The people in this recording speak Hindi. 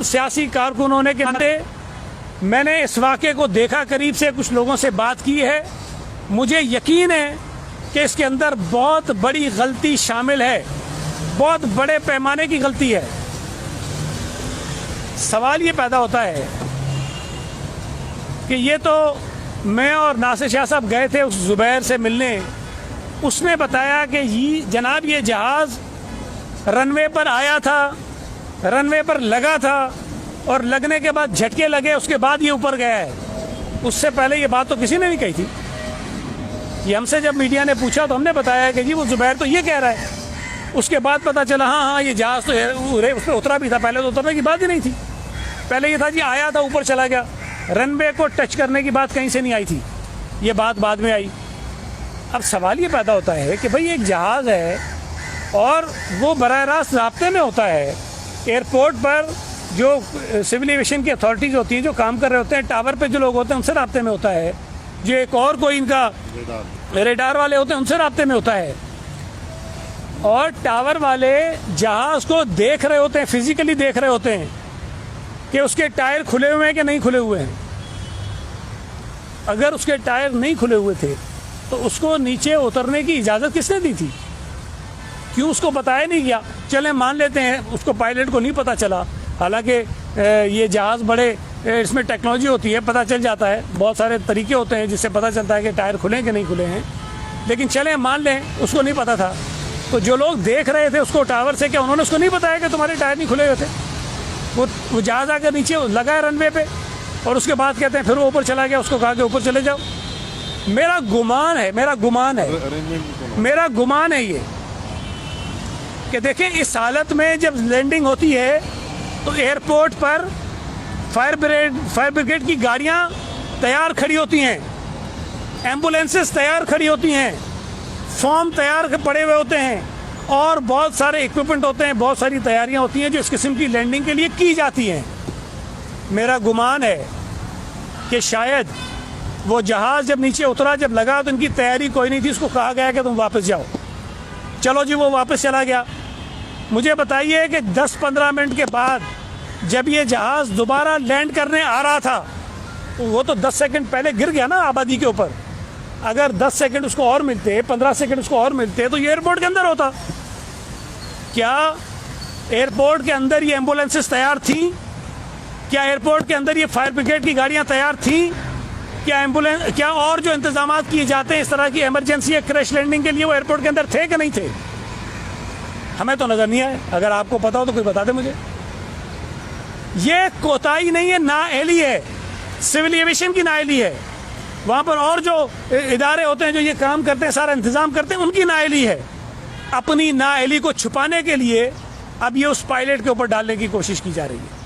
तमाम सियासी कारकुनों ने के मैंने इस वाक़े को देखा, करीब से कुछ लोगों से बात की है। मुझे यकीन है कि इसके अंदर बहुत बड़ी गलती शामिल है, बहुत बड़े पैमाने की गलती है। सवाल ये पैदा होता है कि ये तो मैं और नासिर शाह साहब गए थे उस जुबैर से मिलने, उसने बताया कि जनाब ये जहाज़ रनवे पर आया था, रनवे पर लगा था और लगने के बाद झटके लगे, उसके बाद ये ऊपर गया है। उससे पहले ये बात तो किसी ने नहीं कही थी। ये हमसे जब मीडिया ने पूछा तो हमने बताया कि जी वो जुबैर तो ये कह रहा है। उसके बाद पता चला हाँ ये जहाज़ तो उस पर उतरा भी था, पहले तो उतरने की बात ही नहीं थी। पहले ये था जी आया था, ऊपर चला गया, रनवे को टच करने की बात कहीं से नहीं आई थी, ये बात बाद में आई। अब सवाल ये पैदा होता है कि भाई एक जहाज़ है और वो बराह रास्त राब्ते में होता है। एयरपोर्ट पर जो सिविल एविएशन की अथॉरिटीज़ होती हैं, जो काम कर रहे होते हैं, टावर पे जो लोग होते हैं उनसे राब्ते में होता है, जो एक और कोई इनका रेडार वाले होते हैं उनसे राब्ते में होता है, और टावर वाले जहाज़ को देख रहे होते हैं, फिजिकली देख रहे होते हैं कि उसके टायर खुले हुए हैं कि नहीं खुले हुए हैं। अगर उसके टायर नहीं खुले हुए थे तो उसको नीचे उतरने की इजाज़त किसने दी थी? क्यों उसको बताया नहीं गया? चले मान लेते हैं उसको पायलट को नहीं पता चला, हालांकि ये जहाज़ बड़े इसमें टेक्नोलॉजी होती है, पता चल जाता है, बहुत सारे तरीके होते हैं जिससे पता चलता है कि टायर खुले हैं कि नहीं खुले हैं। लेकिन चले मान लें उसको नहीं पता था, तो जो लोग देख रहे थे उसको टावर से, क्या उन्होंने उसको नहीं बताया कि तुम्हारे टायर नहीं खुले हुए थे? वो जहाज़ आकर नीचे लगा है रनवे पे और उसके बाद कहते हैं फिर वो ऊपर चला गया, उसको कहा कि ऊपर चले जाओ। मेरा गुमान है ये कि देखें इस हालत में जब लैंडिंग होती है तो एयरपोर्ट पर फायर ब्रिगेड की गाड़ियां तैयार खड़ी होती हैं, एम्बुलेंसेस तैयार खड़ी होती हैं, फॉर्म तैयार पड़े हुए होते हैं और बहुत सारे इक्विपमेंट होते हैं, बहुत सारी तैयारियां होती हैं जो इस किस्म की लैंडिंग के लिए की जाती हैं। मेरा गुमान है कि शायद वो जहाज़ जब नीचे उतरा, जब लगा तो इनकी तैयारी कोई नहीं थी, उसको कहा गया कि तुम वापस जाओ। चलो जी वो वापस चला गया। मुझे बताइए कि 10-15 मिनट के बाद जब ये जहाज़ दोबारा लैंड करने आ रहा था, वो तो 10 सेकंड पहले गिर गया ना आबादी के ऊपर। अगर 10 सेकंड उसको और मिलते, 15 सेकंड उसको और मिलते तो ये एयरपोर्ट के अंदर होता। क्या एयरपोर्ट के अंदर ये एम्बुलेंसेस तैयार थी? क्या एयरपोर्ट के अंदर ये फायर ब्रिगेड की गाड़ियां तैयार थी? क्या और जो इंतजाम किए जाते हैं इस तरह की इमरजेंसी या क्रैश लैंडिंग के लिए, वो एयरपोर्ट के अंदर थे कि नहीं थे? हमें तो नजर नहीं आए। अगर आपको पता हो तो कोई बता दे मुझे। ये कोताही नहीं है, नाअहली है, सिविल एविएशन की नाअहली है। वहां पर और जो इदारे होते हैं जो ये काम करते हैं, सारा इंतजाम करते हैं, उनकी नाअहली है। अपनी नाअहली को छुपाने के लिए अब ये उस पायलट के ऊपर डालने की कोशिश की जा रही है।